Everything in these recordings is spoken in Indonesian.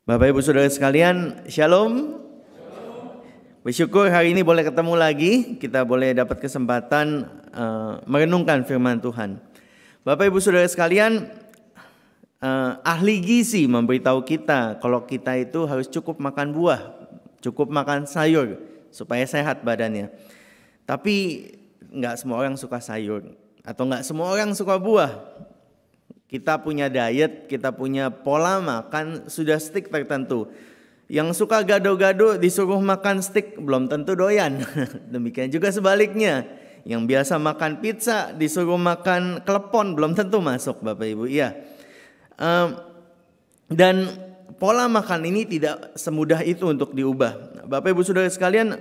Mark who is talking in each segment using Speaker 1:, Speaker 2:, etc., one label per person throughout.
Speaker 1: Bapak Ibu Saudara sekalian, Shalom. Bersyukur hari ini boleh ketemu lagi. Kita boleh dapat kesempatan merenungkan firman Tuhan. Bapak Ibu Saudara sekalian, ahli gizi memberitahu kita kalau kita itu harus cukup makan buah, cukup makan sayur supaya sehat badannya. Tapi nggak semua orang suka sayur atau nggak semua orang suka buah. Kita punya diet, kita punya pola makan sudah stick tertentu. Yang suka gado-gado disuruh makan stick belum tentu doyan. Demikian juga sebaliknya. Yang biasa makan pizza disuruh makan klepon belum tentu masuk, Bapak Ibu. Iya. Dan pola makan ini tidak semudah itu untuk diubah. Bapak Ibu Saudara sekalian,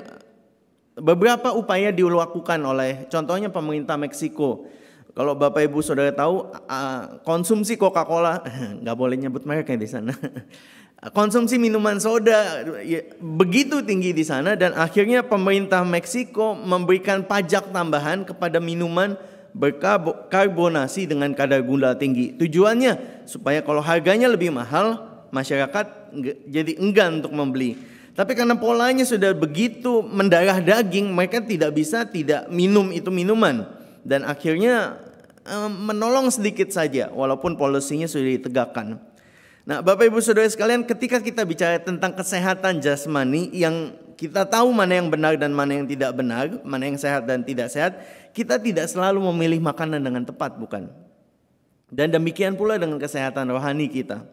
Speaker 1: beberapa upaya dilakukan oleh contohnya pemerintah Meksiko. Kalau Bapak Ibu Saudara tahu, konsumsi Coca-Cola, nggak boleh nyebut mereknya di sana. Konsumsi minuman soda begitu tinggi di sana, dan akhirnya pemerintah Meksiko memberikan pajak tambahan kepada minuman berkarbonasi dengan kadar gula tinggi. Tujuannya supaya kalau harganya lebih mahal, masyarakat jadi enggan untuk membeli. Tapi karena polanya sudah begitu mendarah daging, mereka tidak bisa tidak minum itu minuman. Dan akhirnya menolong sedikit saja walaupun polisinya sudah ditegakkan. Nah, Bapak Ibu Saudara sekalian, ketika kita bicara tentang kesehatan jasmani yang kita tahu mana yang benar dan mana yang tidak benar, mana yang sehat dan tidak sehat, kita tidak selalu memilih makanan dengan tepat, bukan? Dan demikian pula dengan kesehatan rohani kita.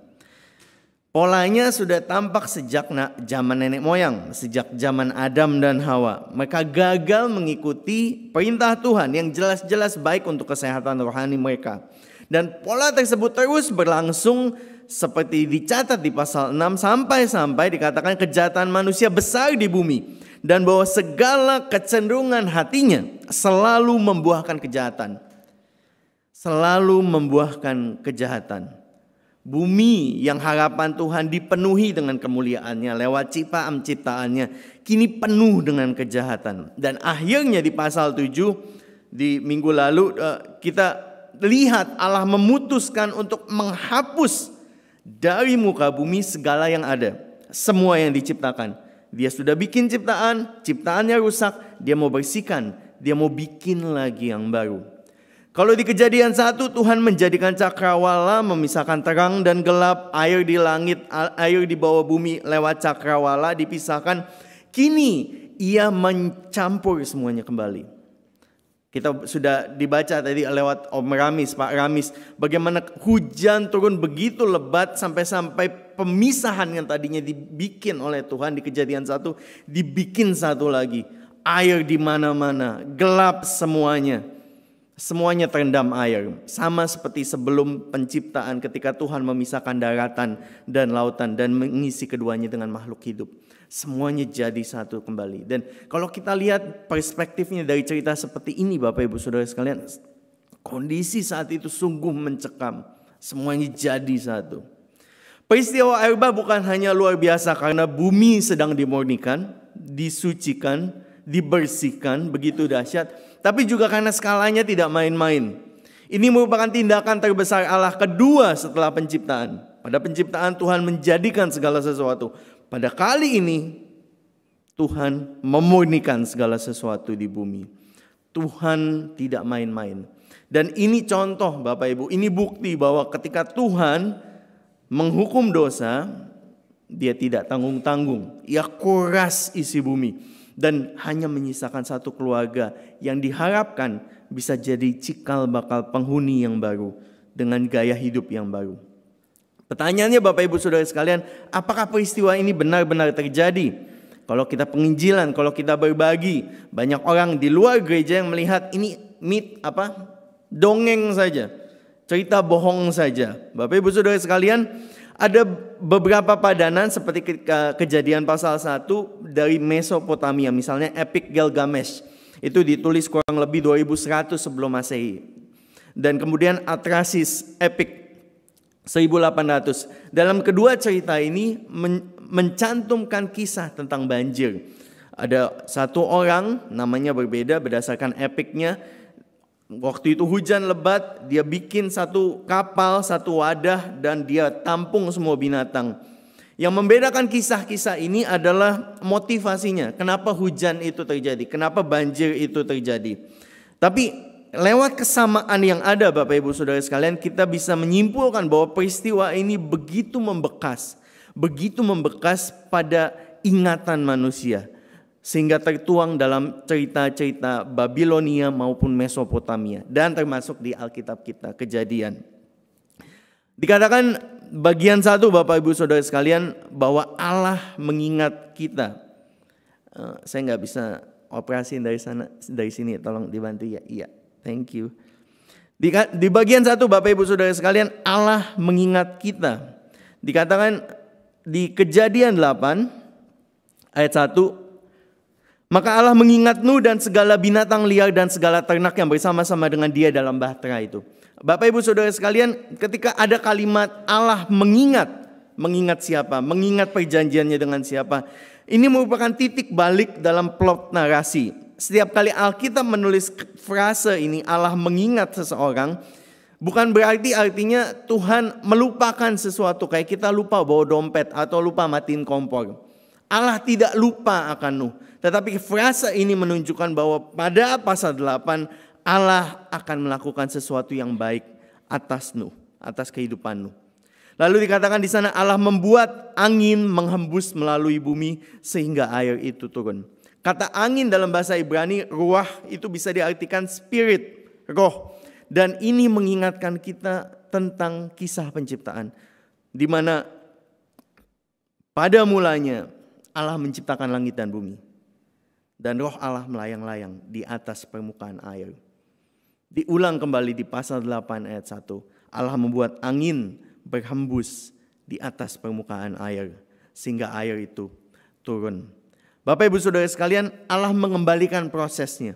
Speaker 1: Polanya sudah tampak sejak zaman nenek moyang, sejak zaman Adam dan Hawa. Mereka gagal mengikuti perintah Tuhan yang jelas-jelas baik untuk kesehatan rohani mereka. Dan pola tersebut terus berlangsung seperti dicatat di pasal 6 sampai dikatakan kejahatan manusia besar di bumi. Dan bahwa segala kecenderungan hatinya selalu membuahkan kejahatan. Selalu membuahkan kejahatan. Bumi yang harapan Tuhan dipenuhi dengan kemuliaannya lewat ciptaan-ciptaannya kini penuh dengan kejahatan. Dan akhirnya di pasal 7 di minggu lalu kita lihat Allah memutuskan untuk menghapus dari muka bumi segala yang ada, semua yang diciptakan. Dia sudah bikin ciptaannya rusak, dia mau bersihkan, dia mau bikin lagi yang baru. Kalau di Kejadian 1 Tuhan menjadikan cakrawala memisahkan terang dan gelap, air di langit, air di bawah bumi lewat cakrawala dipisahkan. Kini ia mencampur semuanya kembali. Kita sudah dibaca tadi lewat Om Ramis, Pak Ramis, bagaimana hujan turun begitu lebat sampai pemisahan yang tadinya dibikin oleh Tuhan di Kejadian 1 dibikin satu lagi. Air di mana-mana, gelap semuanya. Semuanya terendam air, sama seperti sebelum penciptaan ketika Tuhan memisahkan daratan dan lautan dan mengisi keduanya dengan makhluk hidup. Semuanya jadi satu kembali. Dan kalau kita lihat perspektifnya dari cerita seperti ini, Bapak Ibu Saudara sekalian, kondisi saat itu sungguh mencekam. Semuanya jadi satu. Peristiwa air bah bukan hanya luar biasa karena bumi sedang dimurnikan, disucikan, dibersihkan, begitu dahsyat. Tapi juga karena skalanya tidak main-main. Ini merupakan tindakan terbesar Allah kedua setelah penciptaan. Pada penciptaan Tuhan menjadikan segala sesuatu. Pada kali ini Tuhan memurnikan segala sesuatu di bumi. Tuhan tidak main-main. Dan ini contoh Bapak Ibu, ini bukti bahwa ketika Tuhan menghukum dosa, dia tidak tanggung-tanggung. Ia kuras isi bumi. Dan hanya menyisakan satu keluarga yang diharapkan bisa jadi cikal bakal penghuni yang baru dengan gaya hidup yang baru. Pertanyaannya Bapak Ibu Saudara sekalian, apakah peristiwa ini benar-benar terjadi? Kalau kita penginjilan, kalau kita berbagi, banyak orang di luar gereja yang melihat ini dongeng saja, cerita bohong saja. Bapak Ibu Saudara sekalian, ada beberapa padanan seperti Kejadian pasal 1 dari Mesopotamia, misalnya Epic Gilgamesh. Itu ditulis kurang lebih 2100 sebelum Masehi. Dan kemudian Atrasis Epic 1800. Dalam kedua cerita ini mencantumkan kisah tentang banjir. Ada satu orang, namanya berbeda berdasarkan epicnya. Waktu itu hujan lebat, dia bikin satu kapal, satu wadah, dan dia tampung semua binatang. Yang membedakan kisah-kisah ini adalah motivasinya. Kenapa hujan itu terjadi? Kenapa banjir itu terjadi? Tapi lewat kesamaan yang ada Bapak Ibu Saudara sekalian, kita bisa menyimpulkan bahwa peristiwa ini begitu membekas pada ingatan manusia, sehingga tertuang dalam cerita-cerita Babilonia maupun Mesopotamia, dan termasuk di Alkitab kita, Kejadian. Dikatakan bagian 1 Bapak Ibu Saudara sekalian bahwa Allah mengingat kita. Saya nggak bisa operasiin dari sini, tolong dibantu ya. Iya, thank you. Di bagian 1 Bapak Ibu Saudara sekalian, Allah mengingat kita. Dikatakan di Kejadian 8 ayat 1, maka Allah mengingat Nuh dan segala binatang liar dan segala ternak yang bersama-sama dengan dia dalam bahtera itu. Bapak Ibu Saudara sekalian, ketika ada kalimat Allah mengingat siapa? Mengingat perjanjiannya dengan siapa? Ini merupakan titik balik dalam plot narasi. Setiap kali Alkitab menulis frase ini, Allah mengingat seseorang, bukan berarti artinya Tuhan melupakan sesuatu, kayak kita lupa bawa dompet atau lupa matiin kompor. Allah tidak lupa akan Nuh. Tetapi frase ini menunjukkan bahwa pada pasal 8 Allah akan melakukan sesuatu yang baik atas Nuh, atas kehidupan Nuh. Lalu dikatakan di sana Allah membuat angin menghembus melalui bumi sehingga air itu turun. Kata angin dalam bahasa Ibrani, ruah, itu bisa diartikan spirit, roh. Dan ini mengingatkan kita tentang kisah penciptaan, di mana pada mulanya Allah menciptakan langit dan bumi. Dan roh Allah melayang-layang di atas permukaan air. Diulang kembali di pasal 8 ayat 1. Allah membuat angin berhembus di atas permukaan air sehingga air itu turun. Bapak Ibu Saudara sekalian, Allah mengembalikan prosesnya.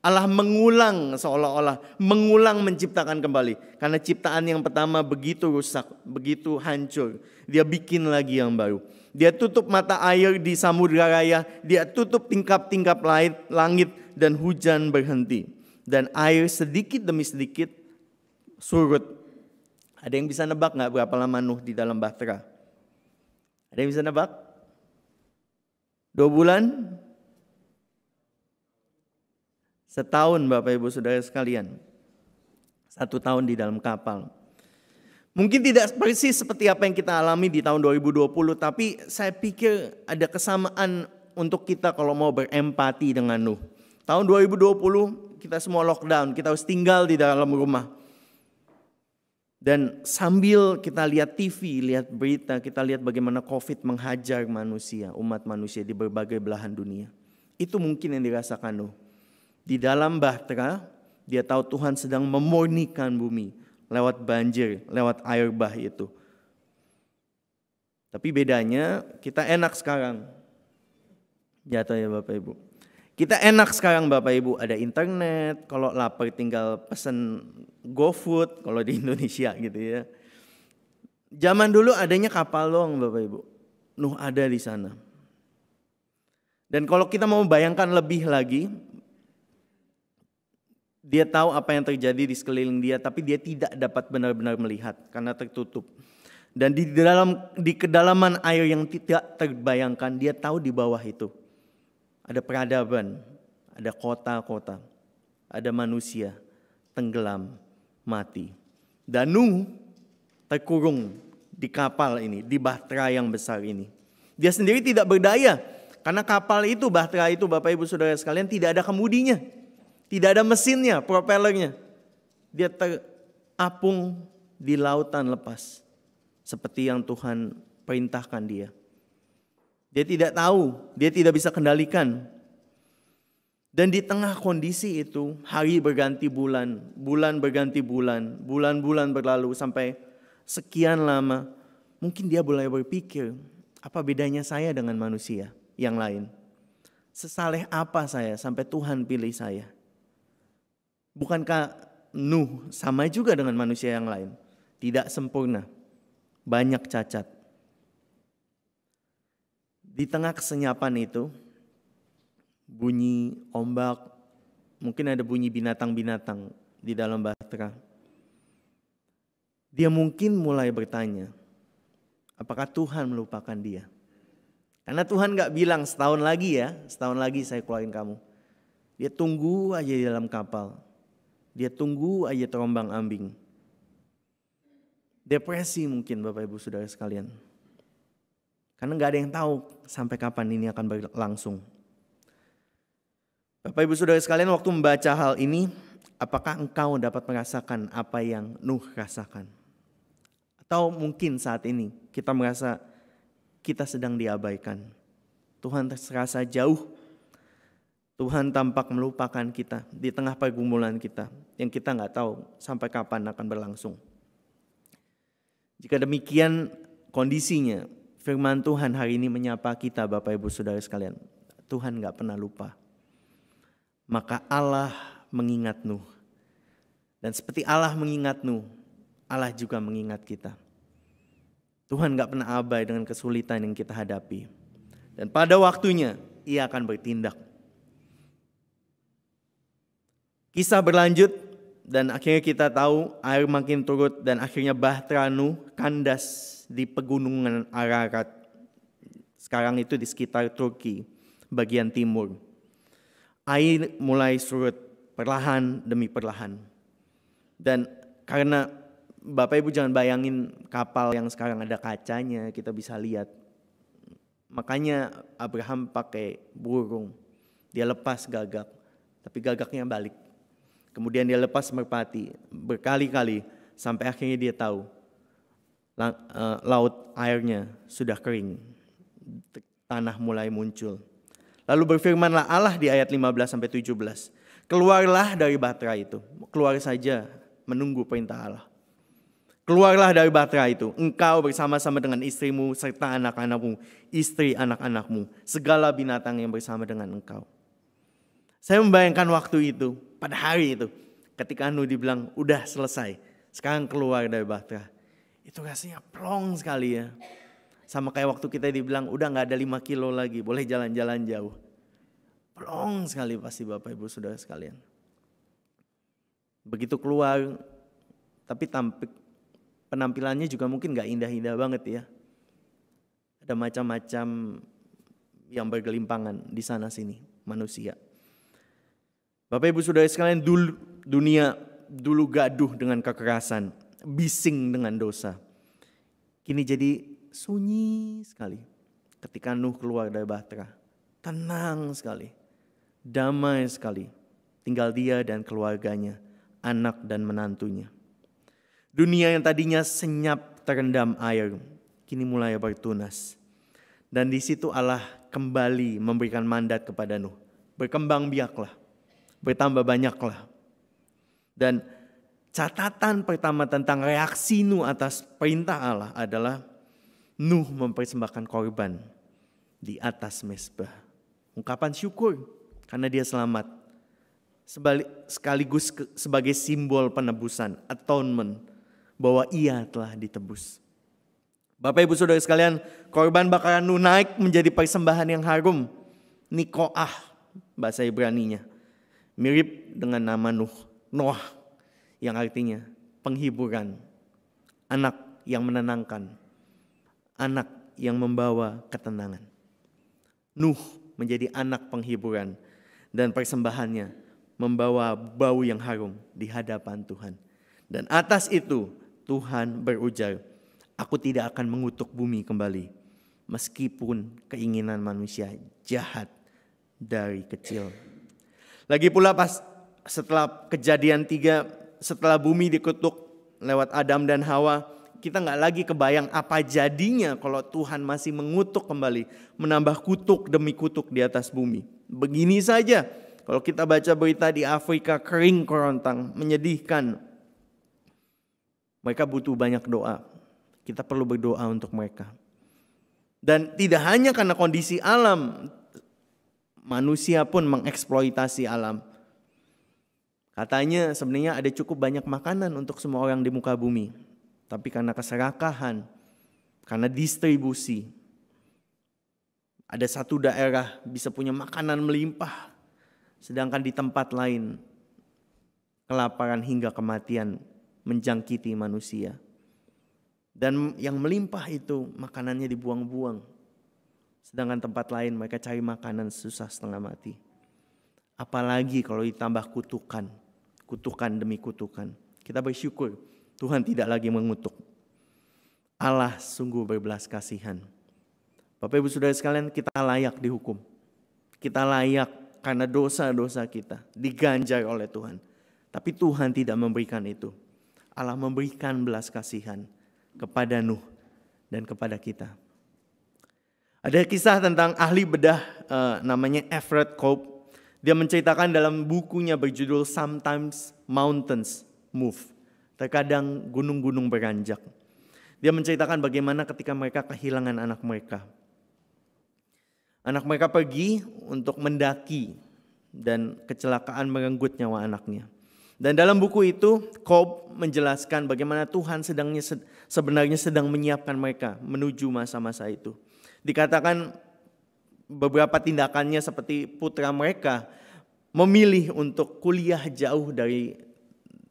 Speaker 1: Allah mengulang, seolah-olah mengulang menciptakan kembali. Karena ciptaan yang pertama begitu rusak, begitu hancur. Dia bikin lagi yang baru. Dia tutup mata air di samudera raya. Dia tutup tingkap-tingkap langit dan hujan berhenti. Dan air sedikit demi sedikit surut. Ada yang bisa nebak gak berapa lama Nuh di dalam bahtera? Ada yang bisa nebak? 2 bulan? 1 tahun Bapak Ibu Saudara sekalian. 1 tahun di dalam kapal. Mungkin tidak persis seperti apa yang kita alami di tahun 2020. Tapi saya pikir ada kesamaan untuk kita kalau mau berempati dengan Nuh. Tahun 2020 kita semua lockdown, kita harus tinggal di dalam rumah. Dan sambil kita lihat TV, lihat berita, kita lihat bagaimana COVID menghajar manusia, umat manusia di berbagai belahan dunia. Itu mungkin yang dirasakan Nuh. Di dalam bahtera, dia tahu Tuhan sedang memurnikan bumi lewat banjir, lewat air bah itu. Tapi bedanya kita enak sekarang. Jatuh ya Bapak Ibu. Kita enak sekarang Bapak Ibu, ada internet, kalau lapar tinggal pesen GoFood kalau di Indonesia gitu ya. Zaman dulu adanya kapal doang Bapak Ibu. Nuh ada di sana. Dan kalau kita mau bayangkan lebih lagi, dia tahu apa yang terjadi di sekeliling dia, tapi dia tidak dapat benar-benar melihat karena tertutup. Dan di kedalaman air yang tidak terbayangkan, dia tahu di bawah itu ada peradaban, ada kota-kota, ada manusia tenggelam, mati. Dan Nuh terkurung di kapal ini, di bahtera yang besar ini. Dia sendiri tidak berdaya, karena kapal itu, bahtera itu Bapak Ibu Saudara sekalian tidak ada kemudinya. Tidak ada mesinnya, propellernya. Dia terapung di lautan lepas. Seperti yang Tuhan perintahkan dia. Dia tidak tahu, dia tidak bisa kendalikan. Dan di tengah kondisi itu, hari berganti bulan, bulan berganti bulan, bulan-bulan berlalu sampai sekian lama. Mungkin dia mulai berpikir, apa bedanya saya dengan manusia yang lain? Sesaleh apa saya sampai Tuhan pilih saya? Bukankah Nuh sama juga dengan manusia yang lain? Tidak sempurna, banyak cacat. Di tengah kesenyapan itu, bunyi ombak, mungkin ada bunyi binatang-binatang di dalam bahtera. Dia mungkin mulai bertanya, Apakah Tuhan melupakan dia? Karena Tuhan gak bilang setahun lagi saya keluarin kamu. Dia tunggu aja di dalam kapal. Dia tunggu aja terombang ambing. Depresi mungkin Bapak Ibu Saudara sekalian. Karena gak ada yang tahu sampai kapan ini akan berlangsung. Bapak Ibu Saudara sekalian, waktu membaca hal ini, apakah engkau dapat merasakan apa yang Nuh rasakan? Atau mungkin saat ini kita merasa kita sedang diabaikan. Tuhan terasa jauh. Tuhan tampak melupakan kita di tengah pergumulan kita yang kita nggak tahu sampai kapan akan berlangsung. Jika demikian kondisinya, firman Tuhan hari ini menyapa kita Bapak Ibu Saudara sekalian. Tuhan nggak pernah lupa. Maka Allah mengingat Nuh. Dan seperti Allah mengingat Nuh, Allah juga mengingat kita. Tuhan gak pernah abai dengan kesulitan yang kita hadapi. Dan pada waktunya Ia akan bertindak. Kisah berlanjut dan akhirnya kita tahu air makin turut dan akhirnya bahtera Nuh kandas di pegunungan Ararat. Sekarang itu di sekitar Turki bagian timur. Air mulai surut perlahan demi perlahan. Dan karena Bapak Ibu jangan bayangin kapal yang sekarang ada kacanya, kita bisa lihat. Makanya Abraham pakai burung. Dia lepas gagak, tapi gagaknya balik. Kemudian dia lepas merpati berkali-kali sampai akhirnya dia tahu laut airnya sudah kering. Tanah mulai muncul. Lalu berfirmanlah Allah di ayat 15-17. Keluarlah dari bahtera itu. Keluar saja menunggu perintah Allah. Keluarlah dari bahtera itu, engkau bersama-sama dengan istrimu serta anak-anakmu, istri anak-anakmu, segala binatang yang bersama dengan engkau. Saya membayangkan waktu itu, pada hari itu, ketika Nuh dibilang udah selesai, sekarang keluar dari bahtera. Itu rasanya plong sekali ya. Sama kayak waktu kita dibilang udah gak ada 5 kilo lagi, boleh jalan-jalan jauh. Plong sekali pasti Bapak Ibu Saudara sekalian. Begitu keluar, tapi penampilannya juga mungkin gak indah-indah banget ya. Ada macam-macam yang bergelimpangan di sana sini manusia. Bapak Ibu Saudara sekalian, dunia dulu gaduh dengan kekerasan, bising dengan dosa. Kini jadi sunyi sekali ketika Nuh keluar dari bahtera. Tenang sekali, damai sekali. Tinggal dia dan keluarganya, anak dan menantunya. Dunia yang tadinya senyap terendam air, kini mulai bertunas. Dan di situ Allah kembali memberikan mandat kepada Nuh. Berkembang biaklah, bertambah banyaklah. Dan catatan pertama tentang reaksi Nuh atas perintah Allah adalah Nuh mempersembahkan korban di atas mezbah. Ungkapan syukur karena dia selamat. Sekaligus sebagai simbol penebusan, atonement. Bahwa ia telah ditebus. Bapak Ibu Saudara sekalian, korban bakaran Nuh naik menjadi persembahan yang harum. Nikoah bahasa Ibraninya. Mirip dengan nama Nuh, Noah, yang artinya penghiburan. Anak yang menenangkan. Anak yang membawa ketenangan. Nuh menjadi anak penghiburan. Dan persembahannya membawa bau yang harum di hadapan Tuhan. Dan atas itu Tuhan berujar, aku tidak akan mengutuk bumi kembali. Meskipun keinginan manusia jahat dari kecil. Lagi pula setelah kejadian 3, setelah bumi dikutuk lewat Adam dan Hawa, kita gak lagi kebayang apa jadinya kalau Tuhan masih mengutuk kembali. Menambah kutuk demi kutuk di atas bumi. Begini saja kalau kita baca berita di Afrika kering kerontang, menyedihkan. Mereka butuh banyak doa. Kita perlu berdoa untuk mereka. Dan tidak hanya karena kondisi alam, manusia pun mengeksploitasi alam. Katanya sebenarnya ada cukup banyak makanan untuk semua orang di muka bumi. Tapi karena keserakahan, karena distribusi, ada satu daerah bisa punya makanan melimpah. Sedangkan di tempat lain, kelaparan hingga kematian menjangkiti manusia. Dan yang melimpah itu makanannya dibuang-buang. Sedangkan tempat lain mereka cari makanan susah setengah mati. Apalagi kalau ditambah kutukan. Kutukan demi kutukan. Kita bersyukur Tuhan tidak lagi mengutuk. Allah sungguh berbelas kasihan. Bapak Ibu Saudara sekalian, kita layak dihukum. Kita layak karena dosa-dosa kita diganjar oleh Tuhan. Tapi Tuhan tidak memberikan itu. Allah memberikan belas kasihan kepada Nuh dan kepada kita. Ada kisah tentang ahli bedah namanya Everett Koop. Dia menceritakan dalam bukunya berjudul Sometimes Mountains Move. Terkadang gunung-gunung beranjak. Dia menceritakan bagaimana ketika mereka kehilangan anak mereka. Anak mereka pergi untuk mendaki dan kecelakaan merenggut nyawa anaknya. Dan dalam buku itu, Koop menjelaskan bagaimana Tuhan sebenarnya sedang menyiapkan mereka menuju masa-masa itu. Dikatakan beberapa tindakannya seperti putra mereka memilih untuk kuliah jauh dari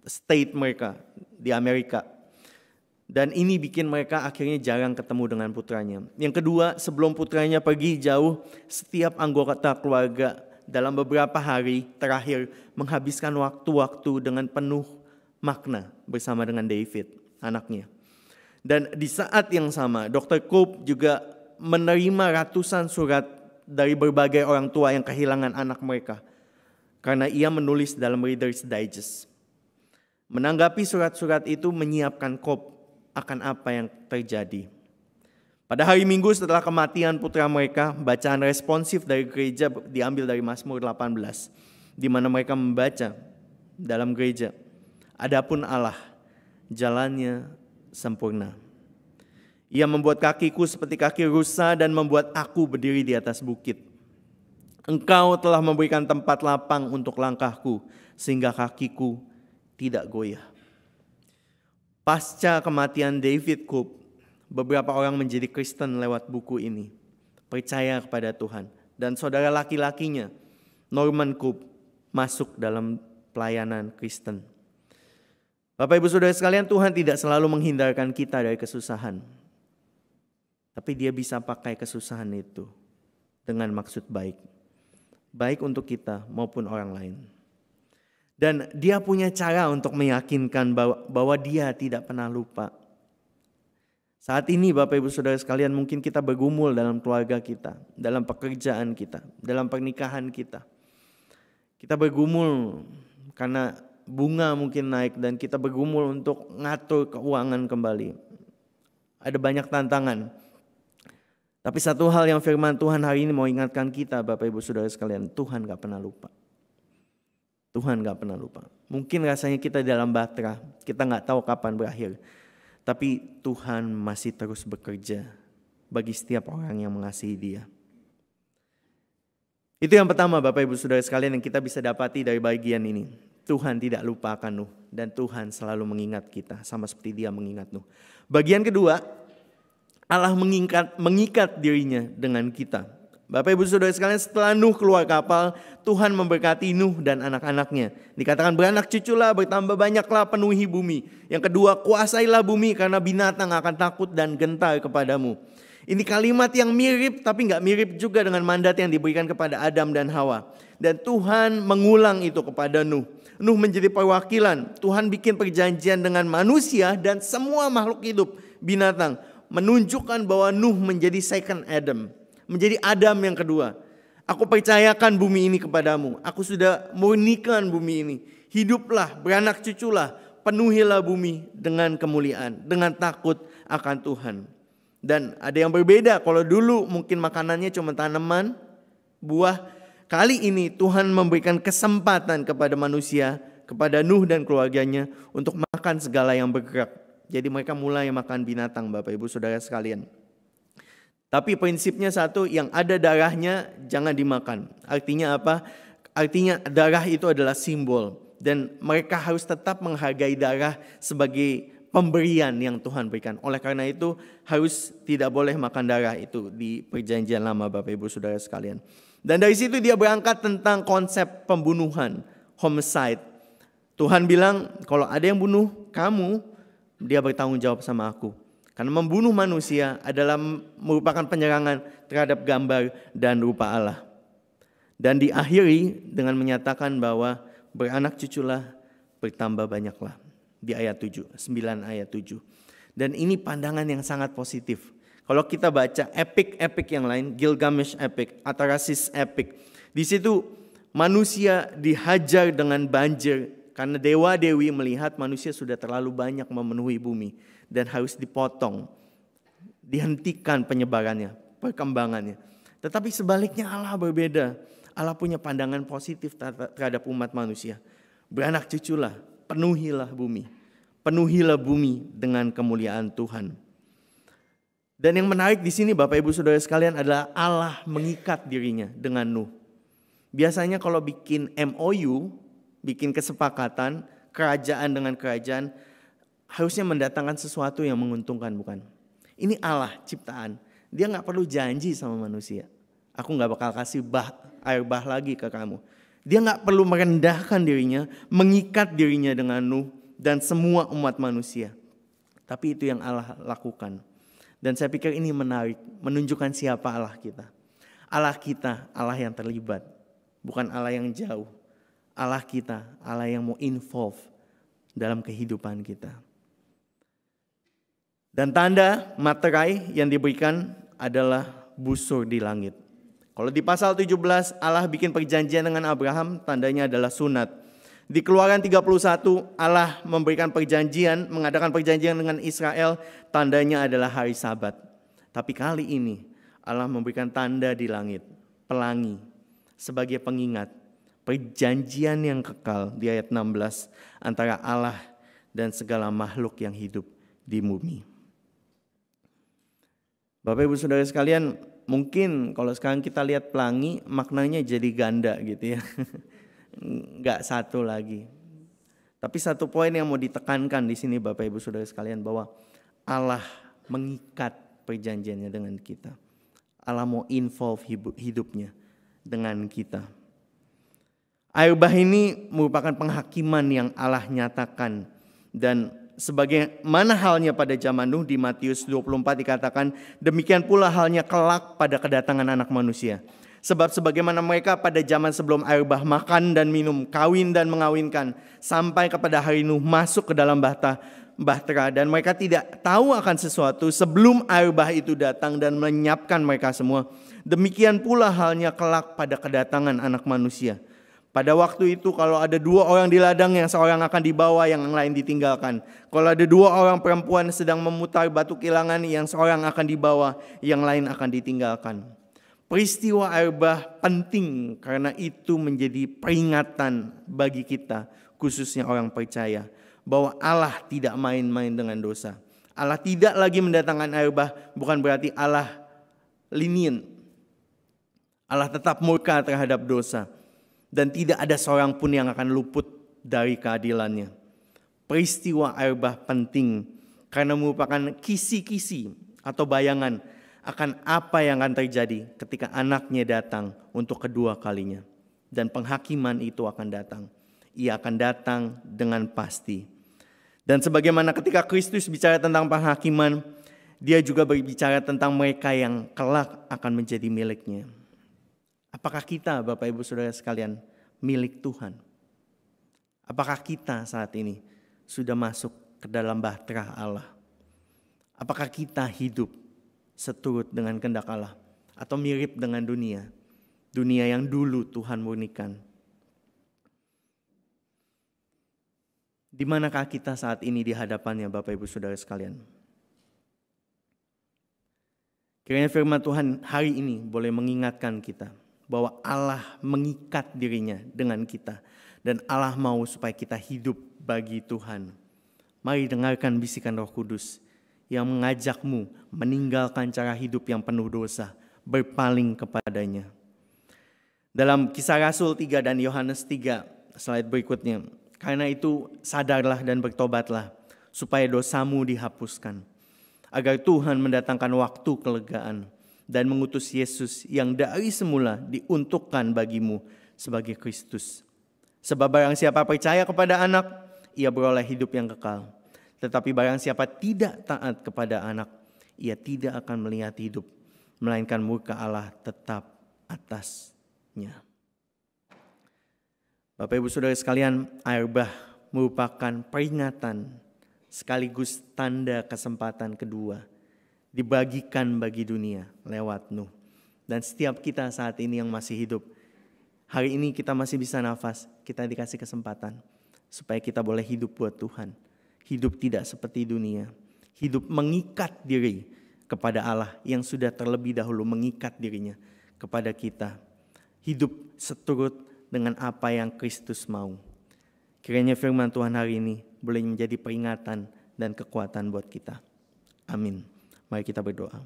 Speaker 1: state mereka di Amerika. Dan ini bikin mereka akhirnya jarang ketemu dengan putranya. Yang kedua, sebelum putranya pergi jauh, setiap anggota keluarga dalam beberapa hari terakhir menghabiskan waktu-waktu dengan penuh makna bersama dengan David, anaknya. Dan di saat yang sama, Dr. Koop juga menerima ratusan surat dari berbagai orang tua yang kehilangan anak mereka. Karena ia menulis dalam Reader's Digest. Menanggapi surat-surat itu menyiapkan Koop akan apa yang terjadi. Pada hari Minggu setelah kematian putra mereka, bacaan responsif dari gereja diambil dari Mazmur 18, di mana mereka membaca dalam gereja, "Adapun Allah, jalannya sempurna. Ia membuat kakiku seperti kaki rusa dan membuat aku berdiri di atas bukit. Engkau telah memberikan tempat lapang untuk langkahku, sehingga kakiku tidak goyah." Pasca kematian David Koop, beberapa orang menjadi Kristen lewat buku ini, percaya kepada Tuhan. Dan saudara laki-lakinya, Norman Koop, masuk dalam pelayanan Kristen. Bapak Ibu Saudara sekalian, Tuhan tidak selalu menghindarkan kita dari kesusahan. Tapi Dia bisa pakai kesusahan itu dengan maksud baik. Baik untuk kita maupun orang lain. Dan Dia punya cara untuk meyakinkan bahwa Dia tidak pernah lupa. Saat ini Bapak Ibu Saudara sekalian, mungkin kita bergumul dalam keluarga kita, dalam pekerjaan kita, dalam pernikahan kita. Kita bergumul karena bunga mungkin naik dan kita bergumul untuk ngatur keuangan kembali. Ada banyak tantangan. Tapi satu hal yang firman Tuhan hari ini mau ingatkan kita Bapak Ibu Saudara sekalian, Tuhan gak pernah lupa. Tuhan gak pernah lupa. Mungkin rasanya kita dalam batra, kita gak tahu kapan berakhir. Tapi Tuhan masih terus bekerja bagi setiap orang yang mengasihi Dia. Itu yang pertama Bapak Ibu Saudara sekalian yang kita bisa dapati dari bagian ini. Tuhan tidak lupa akan Nuh dan Tuhan selalu mengingat kita sama seperti Dia mengingat Nuh. Bagian kedua, Allah mengikat dirinya dengan kita. Bapak Ibu Saudara sekalian, setelah Nuh keluar kapal, Tuhan memberkati Nuh dan anak-anaknya. Dikatakan beranak cuculah, bertambah banyaklah, penuhi bumi. Yang kedua, kuasailah bumi karena binatang akan takut dan gentar kepadamu. Ini kalimat yang mirip tapi gak mirip juga dengan mandat yang diberikan kepada Adam dan Hawa. Dan Tuhan mengulang itu kepada Nuh. Nuh menjadi perwakilan. Tuhan bikin perjanjian dengan manusia dan semua makhluk hidup, binatang. Menunjukkan bahwa Nuh menjadi second Adam. Menjadi Adam yang kedua. Aku percayakan bumi ini kepadamu. Aku sudah murnikan bumi ini. Hiduplah, beranak cuculah. Penuhilah bumi dengan kemuliaan. Dengan takut akan Tuhan. Dan ada yang berbeda. Kalau dulu mungkin makanannya cuma tanaman, buah. Kali ini Tuhan memberikan kesempatan kepada manusia, kepada Nuh dan keluarganya untuk makan segala yang bergerak. Jadi mereka mulai makan binatang Bapak Ibu Saudara sekalian. Tapi prinsipnya satu, yang ada darahnya jangan dimakan. Artinya apa? Artinya darah itu adalah simbol. Dan mereka harus tetap menghargai darah sebagai pemberian yang Tuhan berikan. Oleh karena itu harus tidak boleh makan darah itu di perjanjian lama Bapak Ibu Saudara sekalian. Dan dari situ dia berangkat tentang konsep pembunuhan, homicide. Tuhan bilang kalau ada yang bunuh kamu, dia bertanggung jawab sama aku. Karena membunuh manusia adalah merupakan penyerangan terhadap gambar dan rupa Allah. Dan diakhiri dengan menyatakan bahwa beranak cuculah, bertambah banyaklah. Di ayat 7, 9 ayat 7. Dan ini pandangan yang sangat positif. Kalau kita baca epic yang lain, Gilgamesh epic, Atarasis epic, di situ manusia dihajar dengan banjir karena dewa-dewi melihat manusia sudah terlalu banyak memenuhi bumi dan harus dipotong, dihentikan penyebarannya, perkembangannya. Tetapi sebaliknya Allah berbeda. Allah punya pandangan positif terhadap umat manusia. Beranak cuculah, penuhilah bumi. Penuhilah bumi dengan kemuliaan Tuhan. Dan yang menarik di sini Bapak Ibu Saudara sekalian adalah Allah mengikat dirinya dengan Nuh. Biasanya kalau bikin MOU, bikin kesepakatan kerajaan dengan kerajaan, harusnya mendatangkan sesuatu yang menguntungkan, bukan? Ini Allah ciptaan. Dia gak perlu janji sama manusia. Aku gak bakal kasih air bah lagi ke kamu. Dia gak perlu merendahkan dirinya, mengikat dirinya dengan Nuh dan semua umat manusia. Tapi itu yang Allah lakukan. Dan saya pikir ini menarik, menunjukkan siapa Allah kita. Allah kita, Allah yang terlibat. Bukan Allah yang jauh. Allah kita, Allah yang mau involve dalam kehidupan kita. Dan tanda materai yang diberikan adalah busur di langit. Kalau di pasal 17 Allah bikin perjanjian dengan Abraham, tandanya adalah sunat. Di Keluaran 31 Allah memberikan perjanjian, mengadakan perjanjian dengan Israel, tandanya adalah hari Sabat. Tapi kali ini Allah memberikan tanda di langit, pelangi, sebagai pengingat perjanjian yang kekal di ayat 16 antara Allah dan segala makhluk yang hidup di bumi. Bapak Ibu Saudara sekalian, mungkin kalau sekarang kita lihat pelangi maknanya jadi ganda gitu ya. Enggak satu lagi. Tapi satu poin yang mau ditekankan di sini Bapak Ibu Saudara sekalian, bahwa Allah mengikat perjanjiannya dengan kita. Allah mau involve hidupnya dengan kita. Air bah ini merupakan penghakiman yang Allah nyatakan, dan sebagaimana halnya pada zaman Nuh di Matius 24 dikatakan, demikian pula halnya kelak pada kedatangan anak manusia. Sebab sebagaimana mereka pada zaman sebelum air bah makan dan minum, kawin dan mengawinkan, sampai kepada hari Nuh masuk ke dalam bahtera, dan mereka tidak tahu akan sesuatu sebelum air bah itu datang dan melenyapkan mereka semua. Demikian pula halnya kelak pada kedatangan anak manusia. Pada waktu itu kalau ada 2 orang di ladang, yang seorang akan dibawa, yang lain ditinggalkan. Kalau ada 2 orang perempuan sedang memutar batu kilangan, yang seorang akan dibawa, yang lain akan ditinggalkan. Peristiwa air bah penting karena itu menjadi peringatan bagi kita, khususnya orang percaya, bahwa Allah tidak main-main dengan dosa. Allah tidak lagi mendatangkan air bah, bukan berarti Allah lenient. Allah tetap murka terhadap dosa. Dan tidak ada seorang pun yang akan luput dari keadilannya. Peristiwa air bah penting karena merupakan kisi-kisi atau bayangan akan apa yang akan terjadi ketika anaknya datang untuk kedua kalinya. Dan penghakiman itu akan datang. Ia akan datang dengan pasti. Dan sebagaimana ketika Kristus bicara tentang penghakiman, dia juga berbicara tentang mereka yang kelak akan menjadi miliknya. Apakah kita Bapak Ibu Saudara sekalian milik Tuhan? Apakah kita saat ini sudah masuk ke dalam bahtera Allah? Apakah kita hidup seturut dengan kehendak Allah? Atau mirip dengan dunia? Dunia yang dulu Tuhan murnikan. Di manakah kita saat ini di hadapannya Bapak Ibu Saudara sekalian? Kiranya firman Tuhan hari ini boleh mengingatkan kita bahwa Allah mengikat dirinya dengan kita. Dan Allah mau supaya kita hidup bagi Tuhan. Mari dengarkan bisikan Roh Kudus yang mengajakmu meninggalkan cara hidup yang penuh dosa, berpaling kepadanya. Dalam Kisah Rasul 3 dan Yohanes 3, slide berikutnya. Karena itu sadarlah dan bertobatlah, supaya dosamu dihapuskan. Agar Tuhan mendatangkan waktu kelegaan dan mengutus Yesus yang dari semula diuntukkan bagimu sebagai Kristus. Sebab barang siapa percaya kepada anak, ia beroleh hidup yang kekal. Tetapi barang siapa tidak taat kepada anak, ia tidak akan melihat hidup, melainkan murka Allah tetap atasnya. Bapak Ibu Saudara sekalian, air bah merupakan peringatan sekaligus tanda kesempatan kedua dibagikan bagi dunia lewat Nuh. Dan setiap kita saat ini yang masih hidup, hari ini kita masih bisa nafas, kita dikasih kesempatan supaya kita boleh hidup buat Tuhan. Hidup tidak seperti dunia, hidup mengikat diri kepada Allah yang sudah terlebih dahulu mengikat dirinya kepada kita. Hidup seturut dengan apa yang Kristus mau. Kiranya firman Tuhan hari ini boleh menjadi peringatan dan kekuatan buat kita. Amin. Mari kita berdoa.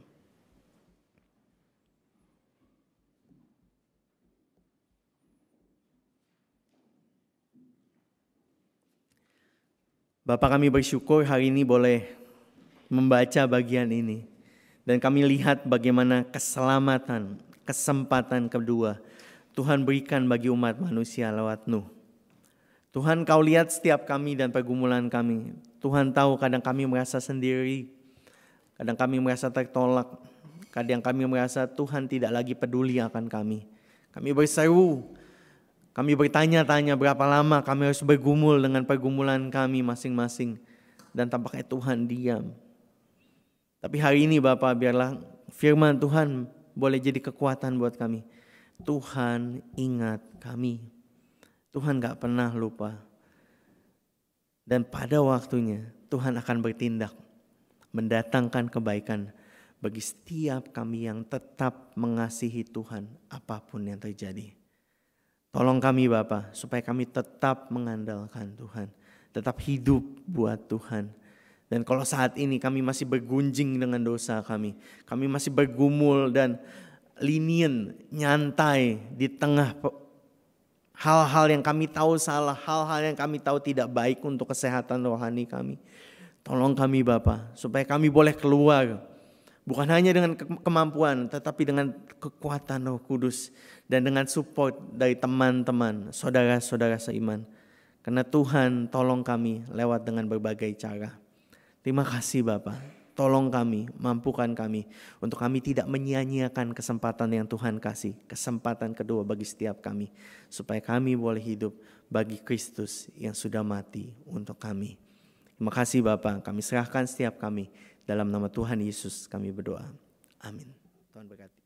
Speaker 1: Bapak, kami bersyukur hari ini boleh membaca bagian ini. Dan kami lihat bagaimana keselamatan, kesempatan kedua Tuhan berikan bagi umat manusia lewat Nuh. Tuhan, Kau lihat setiap kami dan pergumulan kami. Tuhan tahu kadang kami merasa sendiri, kadang kami merasa tertolak, kadang kami merasa Tuhan tidak lagi peduli akan kami. Kami berseru, kami bertanya-tanya berapa lama kami harus bergumul dengan pergumulan kami masing-masing. Dan tampaknya Tuhan diam. Tapi hari ini Bapak, biarlah firman Tuhan boleh jadi kekuatan buat kami. Tuhan ingat kami. Tuhan gak pernah lupa. Dan pada waktunya Tuhan akan bertindak. Mendatangkan kebaikan bagi setiap kami yang tetap mengasihi Tuhan apapun yang terjadi. Tolong kami Bapa supaya kami tetap mengandalkan Tuhan. Tetap hidup buat Tuhan. Dan kalau saat ini kami masih bergunjing dengan dosa kami masih bergumul dan lenient, nyantai di tengah hal-hal yang kami tahu salah, hal-hal yang kami tahu tidak baik untuk kesehatan rohani kami. Tolong kami Bapa supaya kami boleh keluar. Bukan hanya dengan kemampuan, tetapi dengan kekuatan Roh Kudus. Dan dengan support dari teman-teman, saudara-saudara seiman. Karena Tuhan tolong kami lewat dengan berbagai cara. Terima kasih Bapa. Tolong kami, mampukan kami untuk kami tidak menyia-nyiakan kesempatan yang Tuhan kasih. Kesempatan kedua bagi setiap kami. Supaya kami boleh hidup bagi Kristus yang sudah mati untuk kami. Terima kasih Bapa, kami serahkan setiap kami. Dalam nama Tuhan Yesus kami berdoa. Amin. Tuhan berkati.